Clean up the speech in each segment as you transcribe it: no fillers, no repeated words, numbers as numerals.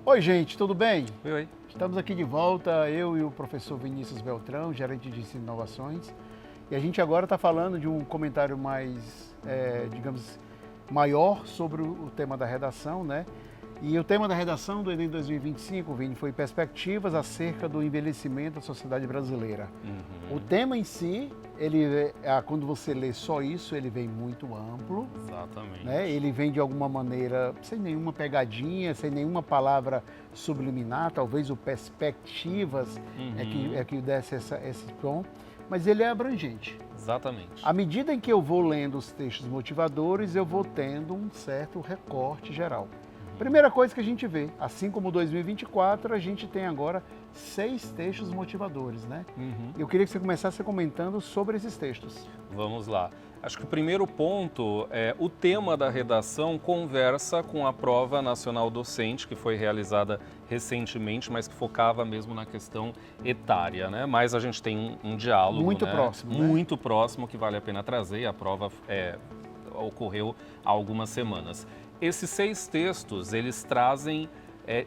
Oi, gente, tudo bem? Oi. Estamos aqui de volta, eu e o professor Vinícius Beltrão, gerente de ensino e inovações. E a gente agora está falando de um comentário mais, digamos, maior sobre o tema da redação, né? E o tema da redação do Enem 2025, Vini, foi perspectivas acerca do envelhecimento da sociedade brasileira. O tema em si, quando você lê só isso, ele vem muito amplo. Exatamente. Né? Ele vem de alguma maneira, sem nenhuma pegadinha, sem nenhuma palavra subliminar, talvez o perspectivas é que desse esse tom, mas ele é abrangente. Exatamente. À medida em que eu vou lendo os textos motivadores, eu vou tendo um certo recorte geral. Primeira coisa que a gente vê, assim como 2024, a gente tem agora 6 textos motivadores, né? Eu queria que você começasse comentando sobre esses textos. Vamos lá. Acho que o primeiro ponto é o tema da redação conversa com a prova nacional docente, que foi realizada recentemente, mas que focava mesmo na questão etária, né? Mas a gente tem um diálogo, muito né? próximo, muito próximo, que vale a pena trazer. A prova ocorreu há algumas semanas. Esses 6 textos, eles trazem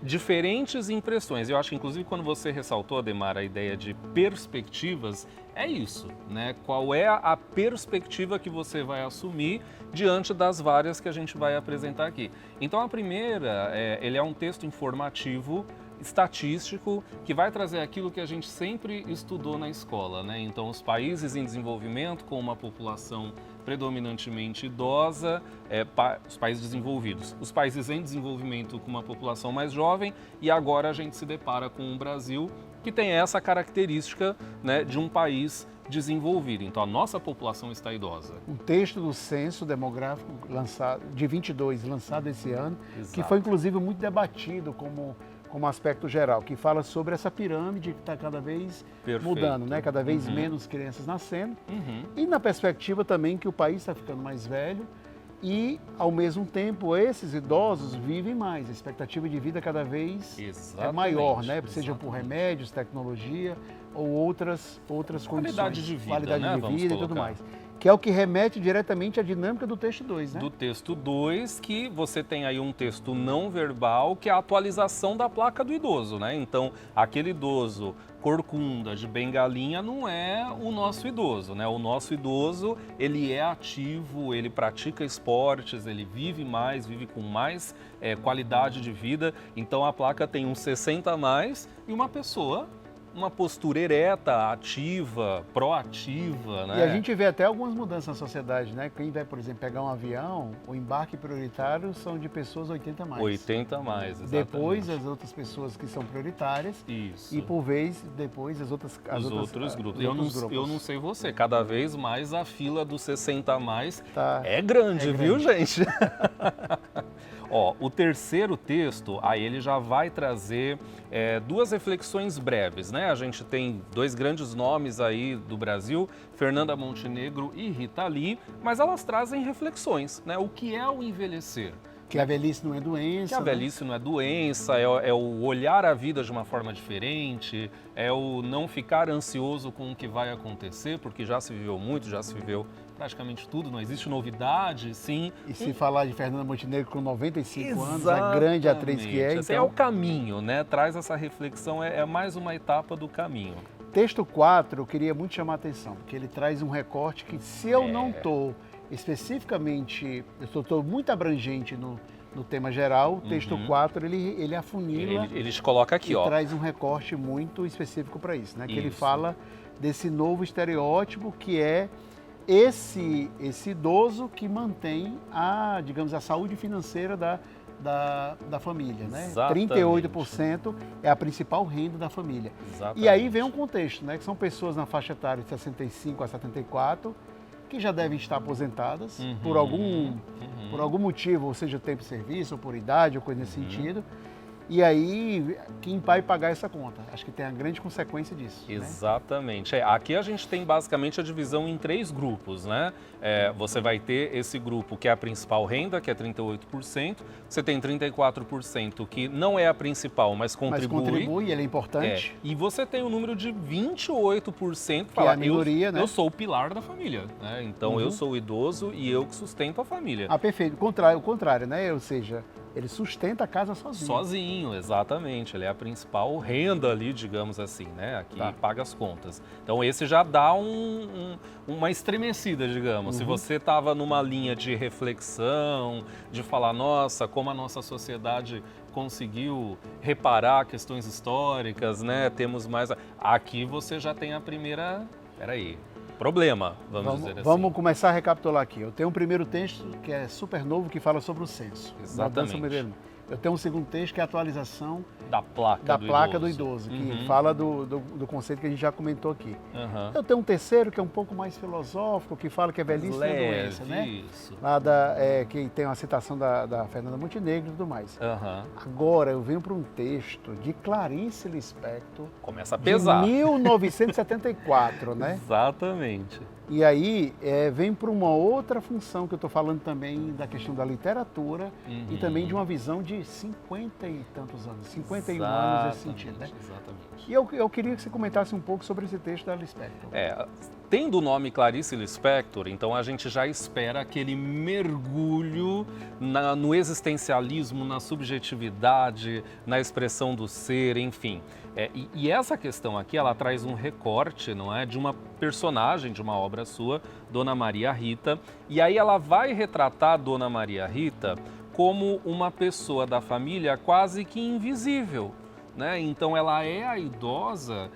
diferentes impressões. Eu acho que, inclusive, quando você ressaltou, Ademar, a ideia de perspectivas, é isso, né? Qual é a perspectiva que você vai assumir diante das várias que a gente vai apresentar aqui? Então, a primeira, ele é um texto informativo, estatístico, que vai trazer aquilo que a gente sempre estudou na escola, né? Então, os países em desenvolvimento com uma população predominantemente idosa, os países desenvolvidos. Os países em desenvolvimento com uma população mais jovem, e agora a gente se depara com um Brasil que tem essa característica, né, de um país desenvolvido. Então, a nossa população está idosa. Um texto do Censo Demográfico de 22, lançado esse ano, Exato. Que foi inclusive muito debatido como aspecto geral, que fala sobre essa pirâmide que está cada vez mudando, né? Cada vez menos crianças nascendo. E na perspectiva também que o país está ficando mais velho e, ao mesmo tempo, esses idosos vivem mais. A expectativa de vida cada vez é maior, né? Seja por remédios, tecnologia ou outras condições. Qualidade de vida, qualidade né? de vida e tudo mais. Que é o que remete diretamente à dinâmica do texto 2, né? Do texto 2, que você tem aí um texto não verbal, que é a atualização da placa do idoso, né? Então, aquele idoso corcunda, de bengalinha, não é o nosso idoso, né? O nosso idoso, ele é ativo, ele pratica esportes, ele vive mais, vive com mais qualidade de vida. Então, a placa tem um 60 a mais e uma pessoa, uma postura ereta, ativa, proativa, né? E a gente vê até algumas mudanças na sociedade, né? Quem vai, por exemplo, pegar um avião, o embarque prioritário são de pessoas 80 a mais. 80 a mais, exatamente. Depois as outras pessoas que são prioritárias. Isso. E por vez, depois os outros grupos. Eu não sei você, cada vez mais a fila dos 60 a mais é grande. grande, viu, gente? Ó, o terceiro texto, aí ele já vai trazer 2 reflexões breves, né? A gente tem 2 grandes nomes aí do Brasil, Fernanda Montenegro e Rita Lee, mas elas trazem reflexões, né? O que é o envelhecer? Que a velhice não é doença. Que a velhice não é doença, é o olhar a vida de uma forma diferente, é o não ficar ansioso com o que vai acontecer, porque já se viveu muito, já se viveu praticamente tudo, não existe novidade, sim. E se falar de Fernanda Montenegro com 95 anos, a grande atriz que é, Esse então... é o caminho, né? Traz essa reflexão, é mais uma etapa do caminho. Texto 4, eu queria muito chamar a atenção, porque ele traz um recorte que, se eu não estou especificamente, eu estou muito abrangente no tema geral, o texto 4, ele afunila. Ele te coloca aqui, e ó. traz um recorte muito específico para isso, né? Que ele fala desse novo estereótipo que é esse idoso que mantém digamos, a saúde financeira da família, né? Exatamente. 38% é a principal renda da família. Exatamente. E aí vem um contexto, né? Que são pessoas na faixa etária de 65 a 74 que já devem estar aposentadas por algum motivo, ou seja, tempo de serviço, ou por idade, ou coisa nesse sentido. E aí, quem vai pagar essa conta? Acho que tem a grande consequência disso. Exatamente. Né? Aqui a gente tem basicamente a divisão em 3 grupos, né? Você vai ter esse grupo que é a principal renda, que é 38%. Você tem 34% que não é a principal, mas contribui. Mas contribui, ele é importante. E você tem o número de 28% que fala, é a minoria, né? Eu sou o pilar da família, né? Então eu sou o idoso e eu que sustento a família. Perfeito. O contrário, né? Ou seja, ele sustenta a casa sozinho. Sozinho, exatamente. Ele é a principal renda ali, digamos assim, né? Aqui paga as contas. Então esse já dá uma estremecida, digamos. Se você estava numa linha de reflexão, de falar, nossa, como a nossa sociedade conseguiu reparar questões históricas, né? Temos mais... Aqui você já tem a primeira... Peraí. Problema, vamos dizer assim. Vamos começar a recapitular aqui. Eu tenho um primeiro texto que é super novo, que fala sobre o censo. Exatamente. Eu tenho um segundo texto que é a atualização da placa do idoso, que fala do conceito que a gente já comentou aqui. Eu tenho um terceiro que é um pouco mais filosófico, que fala que a velhice não é doença, né? Isso. Lá que tem uma citação da Fernanda Montenegro e tudo mais. Agora eu venho para um texto de Clarice Lispector. Começa a pesar. De 1974, né? Exatamente. E aí vem para uma outra função que eu estou falando também da questão da literatura e também de uma visão de 50 e tantos anos, 51 anos nesse sentido, né? Exatamente. E eu queria que você comentasse um pouco sobre esse texto da Lispector. Tendo o nome Clarice Lispector, então a gente já espera aquele mergulho no existencialismo, na subjetividade, na expressão do ser, enfim. E essa questão aqui, ela traz um recorte, não é, de uma personagem de uma obra sua, Dona Maria Rita, e aí ela vai retratar Dona Maria Rita como uma pessoa da família quase que invisível, né? Então ela é a idosa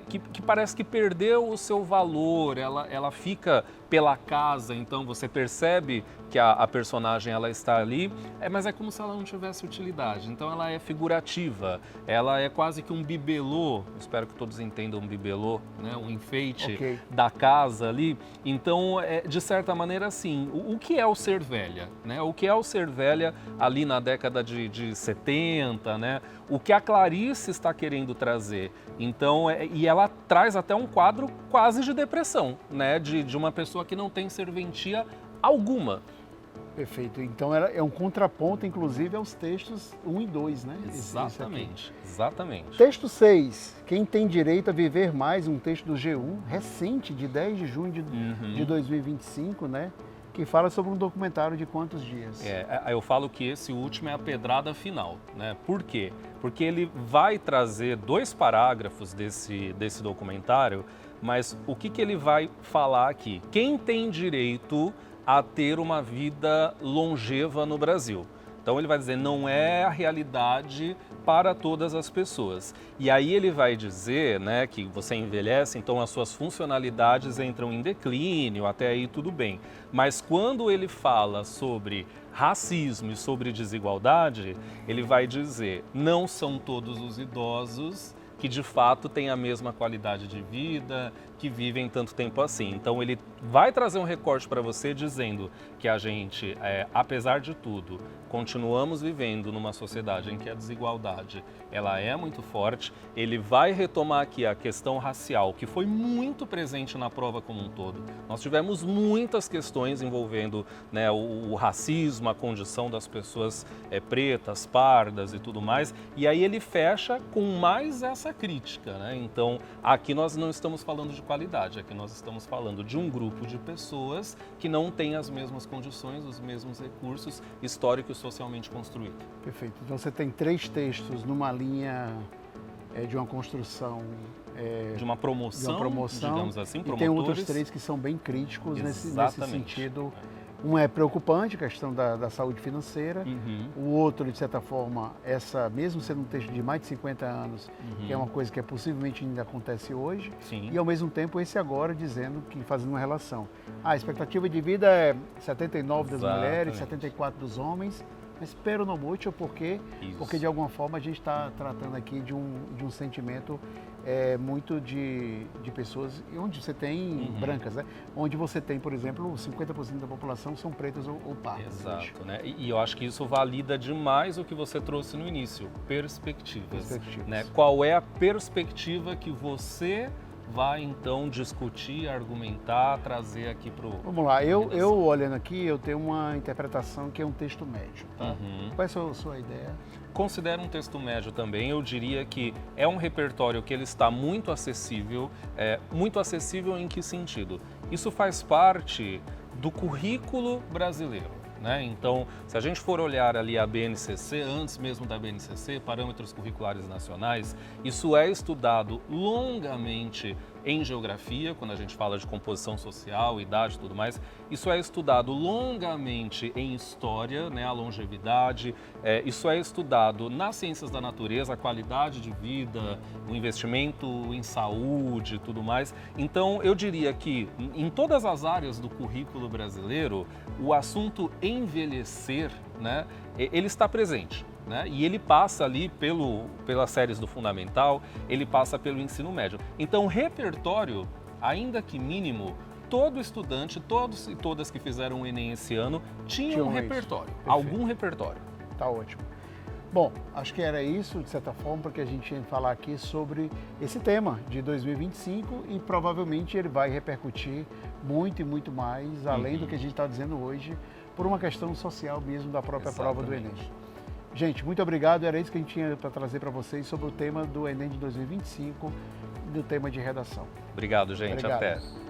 que parece que perdeu o seu valor, ela fica pela casa, então você percebe que a personagem ela está ali, mas é como se ela não tivesse utilidade, então ela é figurativa, ela é quase que um bibelô, espero que todos entendam um bibelô, né? Um enfeite da casa ali, então de certa maneira assim, o que é o ser velha, né? O que é o ser velha ali na década de 70, né? O que a Clarice está querendo trazer, então, e ela traz até um quadro quase de depressão, né? De uma pessoa que não tem serventia alguma. Perfeito. Então é um contraponto, inclusive, aos textos 1 e 2, né? Exatamente, exatamente. Texto 6, Quem tem direito a viver mais, um texto do G1, recente, de 10 de junho de 2025, né? Que fala sobre um documentário de quantos dias? Eu falo que esse último é a pedrada final, né? Por quê? Porque ele vai trazer 2 parágrafos desse documentário, mas o que ele vai falar aqui? Quem tem direito a ter uma vida longeva no Brasil? Então ele vai dizer, não é a realidade para todas as pessoas. E aí ele vai dizer, né, que você envelhece, então as suas funcionalidades entram em declínio, até aí tudo bem. Mas quando ele fala sobre racismo e sobre desigualdade, ele vai dizer, não são todos os idosos que de fato têm a mesma qualidade de vida, que vivem tanto tempo assim. Então ele vai trazer um recorte para você dizendo que a gente, apesar de tudo, continuamos vivendo numa sociedade em que a desigualdade ela é muito forte. Ele vai retomar aqui a questão racial, que foi muito presente na prova como um todo. Nós tivemos muitas questões envolvendo, né, o racismo, a condição das pessoas pretas, pardas e tudo mais. E aí ele fecha com mais essa crítica, né? Então aqui nós não estamos falando de qualidade, aqui nós estamos falando de um grupo de pessoas que não têm as mesmas condições, os mesmos recursos históricos e socialmente construídos. Perfeito. Então você tem 3 textos numa linha de uma construção... de uma promoção, digamos assim, promotores. E tem outros 3 que são bem críticos nesse sentido. Um é preocupante, a questão da saúde financeira. O outro, de certa forma, mesmo sendo um texto de mais de 50 anos, que é uma coisa que possivelmente ainda acontece hoje. Sim. E, ao mesmo tempo, esse agora dizendo que, fazendo uma relação. A expectativa de vida é 79 das mulheres, 74 dos homens. Mas pero no mucho, porque de alguma forma a gente está tratando aqui de um sentimento muito de pessoas, onde você tem brancas, né? Onde você tem, por exemplo, 50% da população são pretas ou pardas. Exato, né? E eu acho que isso valida demais o que você trouxe no início, perspectivas. Né? Qual é a perspectiva que você vai então discutir, argumentar, trazer aqui para o... Vamos lá, eu olhando aqui, eu tenho uma interpretação que é um texto médio, tá? Qual é a sua ideia? Considero um texto médio também, eu diria que é um repertório que ele está muito acessível em que sentido? Isso faz parte do currículo brasileiro. né? Então, se a gente for olhar ali a BNCC, antes mesmo da BNCC, Parâmetros Curriculares Nacionais, isso é estudado longamente em geografia, quando a gente fala de composição social, idade e tudo mais. Isso é estudado longamente em história, né, a longevidade. Isso é estudado nas ciências da natureza, a qualidade de vida, o investimento em saúde e tudo mais. Então, eu diria que em todas as áreas do currículo brasileiro, o assunto envelhecer, né, ele está presente. Né? E ele passa ali pelas séries do Fundamental, ele passa pelo ensino médio. Então, o repertório, ainda que mínimo, todo estudante, todos e todas que fizeram o Enem esse ano, tinham um repertório, algum repertório. Tá ótimo. Bom, acho que era isso, de certa forma, porque a gente ia falar aqui sobre esse tema de 2025 e provavelmente ele vai repercutir muito e muito mais, além do que a gente está dizendo hoje, por uma questão social mesmo da própria prova do Enem. Gente, muito obrigado. Era isso que a gente tinha para trazer para vocês sobre o tema do Enem de 2025 e do tema de redação. Obrigado, gente. Obrigado. Até.